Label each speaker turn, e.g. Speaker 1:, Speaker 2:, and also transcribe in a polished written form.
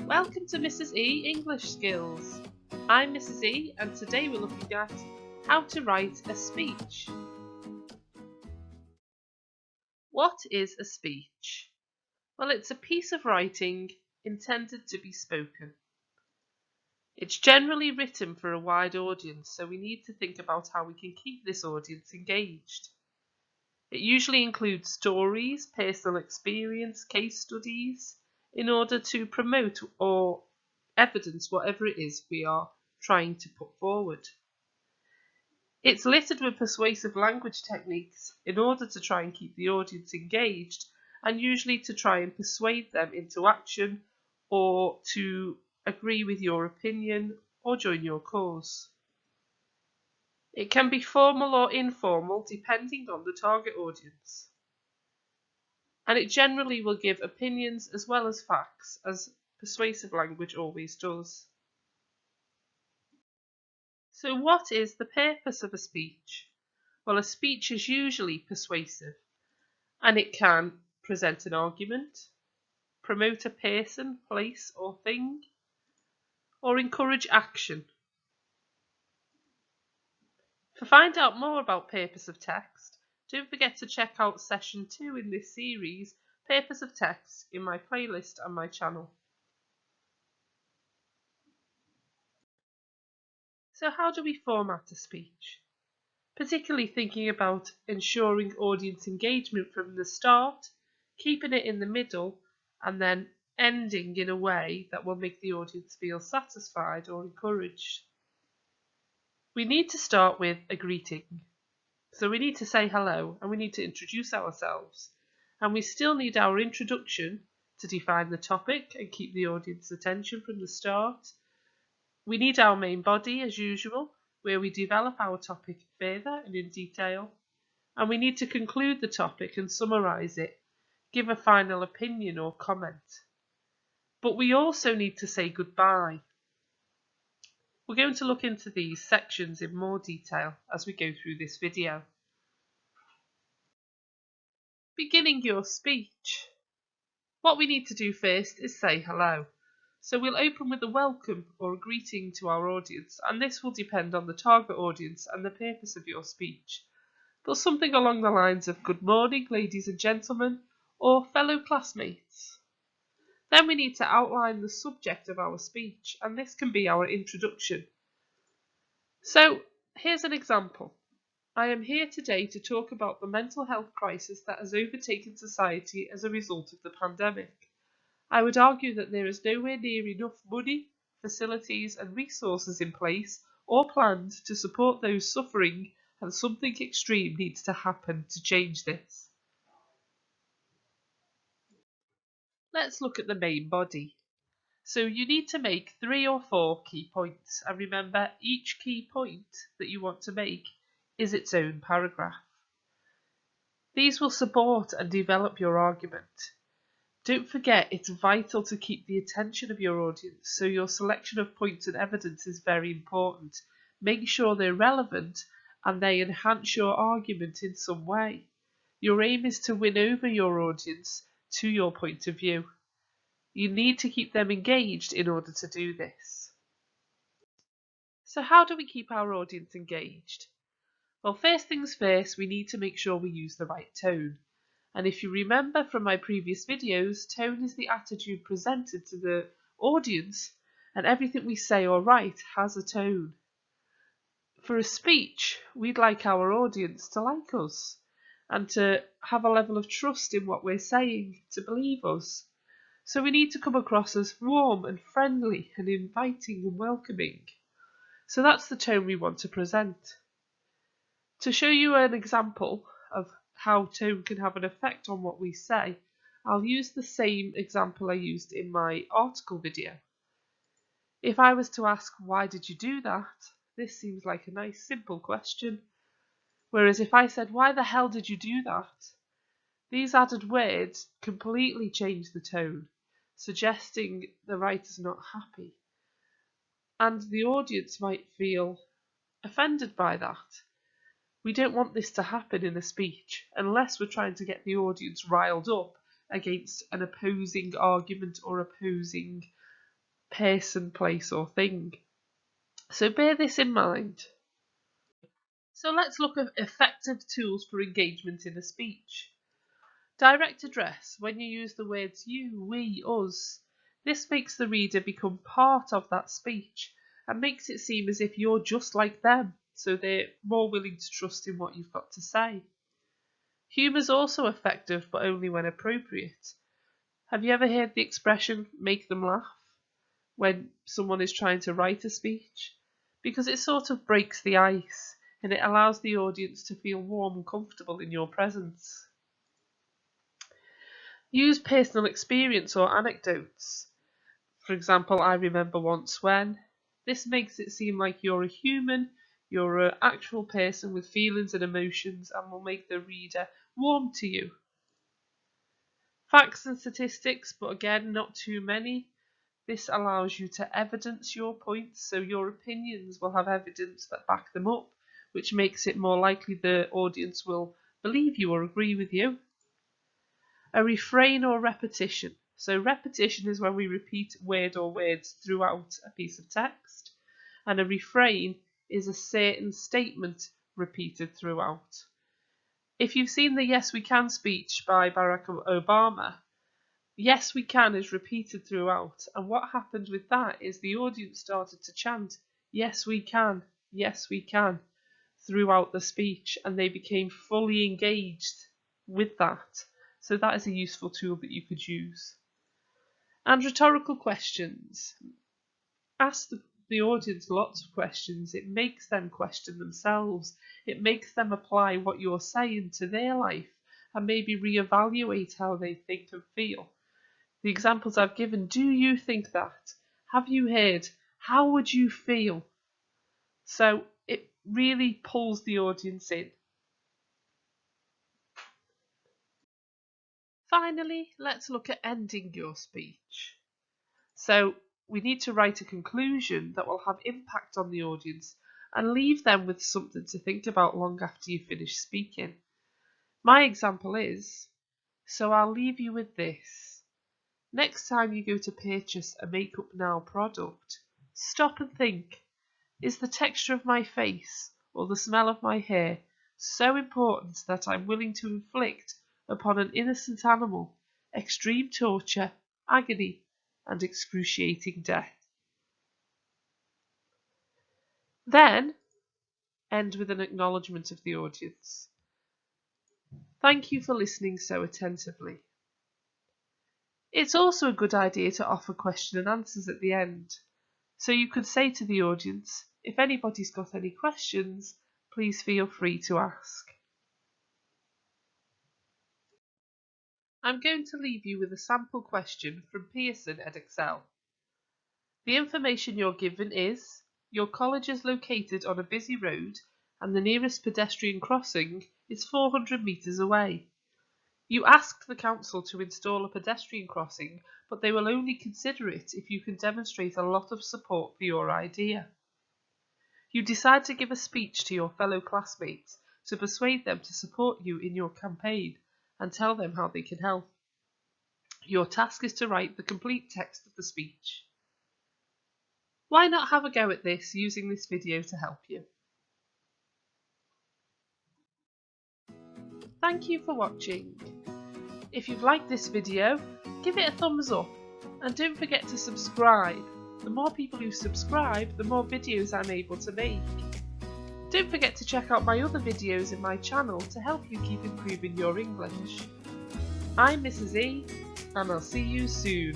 Speaker 1: Welcome to Mrs. E English Skills. I'm Mrs. E and today we're looking at how to write a speech. What is a speech? Well, it's a piece of writing intended to be spoken. It's generally written for a wide audience, so we need to think about how we can keep this audience engaged. It usually includes stories, personal experience, case studies, in order to promote or evidence whatever it is we are trying to put forward. It's littered with persuasive language techniques in order to try and keep the audience engaged and usually to try and persuade them into action or to agree with your opinion or join your cause. It can be formal or informal depending on the target audience. And it generally will give opinions as well as facts, as persuasive language always does. So what is the purpose of a speech? Well, a speech is usually persuasive, and it can present an argument, promote a person, place or thing, or encourage action. To find out more about purpose of text, don't forget to check out session 2 in this series, Purpose of Text, in my playlist on my channel. So how do we format a speech? Particularly thinking about ensuring audience engagement from the start, keeping it in the middle, and then ending in a way that will make the audience feel satisfied or encouraged. We need to start with a greeting. So we need to say hello and we need to introduce ourselves. And we still need our introduction to define the topic and keep the audience's attention from the start. We need our main body as usual, where we develop our topic further and in detail. And we need to conclude the topic and summarise it, give a final opinion or comment. But we also need to say goodbye. We're going to look into these sections in more detail as we go through this video. Beginning your speech. What we need to do first is say hello. So we'll open with a welcome or a greeting to our audience, and this will depend on the target audience and the purpose of your speech. But something along the lines of good morning, ladies and gentlemen, or fellow classmates. Then we need to outline the subject of our speech, and this can be our introduction. So here's an example. I am here today to talk about the mental health crisis that has overtaken society as a result of the pandemic. I would argue that there is nowhere near enough money, facilities and resources in place or planned to support those suffering, and something extreme needs to happen to change this. Let's look at the main body. So you need to make 3 or 4 key points, and remember each key point that you want to make is its own paragraph. These will support and develop your argument. Don't forget it's vital to keep the attention of your audience, so your selection of points and evidence is very important. Make sure they're relevant and they enhance your argument in some way. Your aim is to win over your audience to your point of view. You need to keep them engaged in order to do this. So how do we keep our audience engaged? Well, first things first, we need to make sure we use the right tone. And if you remember from my previous videos, tone is the attitude presented to the audience, and everything we say or write has a tone. For a speech, we'd like our audience to like us and to have a level of trust in what we're saying, to believe us. So we need to come across as warm and friendly and inviting and welcoming. So that's the tone we want to present. To show you an example of how tone can have an effect on what we say, I'll use the same example I used in my article video. If I was to ask, why did you do that? This seems like a nice simple question. Whereas if I said, why the hell did you do that? These added words completely change the tone, suggesting the writer's not happy. And the audience might feel offended by that. We don't want this to happen in a speech unless we're trying to get the audience riled up against an opposing argument or opposing person, place or thing. So bear this in mind. So let's look at effective tools for engagement in a speech. Direct address, when you use the words you, we, us. This makes the reader become part of that speech and makes it seem as if you're just like them, so they're more willing to trust in what you've got to say. Humour is also effective, but only when appropriate. Have you ever heard the expression, make them laugh, when someone is trying to write a speech? Because it sort of breaks the ice, and it allows the audience to feel warm and comfortable in your presence. Use personal experience or anecdotes. For example, I remember once when. This makes it seem like you're a human, you're an actual person with feelings and emotions, and will make the reader warm to you. Facts and statistics, but again, not too many. This allows you to evidence your points, so your opinions will have evidence that back them up, which makes it more likely the audience will believe you or agree with you. A refrain or repetition. So repetition is when we repeat word or words throughout a piece of text, and a refrain is a certain statement repeated throughout. If you've seen the Yes We Can speech by Barack Obama, Yes We Can is repeated throughout, and what happened with that is the audience started to chant Yes We Can, Yes We Can throughout the speech, and they became fully engaged with that. So that is a useful tool that you could use. And rhetorical questions. Ask the audience lots of questions. It makes them question themselves. It makes them apply what you're saying to their life and maybe reevaluate how they think and feel. The examples I've given, do you think that? Have you heard? How would you feel? So it really pulls the audience in. Finally, let's look at ending your speech. So we need to write a conclusion that will have impact on the audience and leave them with something to think about long after you finish speaking. My example is, so I'll leave you with this. Next time you go to purchase a Makeup Now product, stop and think, is the texture of my face or the smell of my hair so important that I'm willing to inflict upon an innocent animal extreme torture, agony, and excruciating death? Then end with an acknowledgement of the audience. Thank you for listening so attentively. It's also a good idea to offer question and answers at the end. So you could say to the audience, if anybody's got any questions, please feel free to ask. I'm going to leave you with a sample question from Pearson Edexcel. The information you're given is, your college is located on a busy road and the nearest pedestrian crossing is 400 metres away. You asked the council to install a pedestrian crossing, but they will only consider it if you can demonstrate a lot of support for your idea. You decide to give a speech to your fellow classmates to persuade them to support you in your campaign and tell them how they can help. Your task is to write the complete text of the speech. Why not have a go at this using this video to help you? Thank you for watching. If you've liked this video, give it a thumbs up and don't forget to subscribe. The more people who subscribe, the more videos I'm able to make. Don't forget to check out my other videos in my channel to help you keep improving your English. I'm Mrs. E, and I'll see you soon.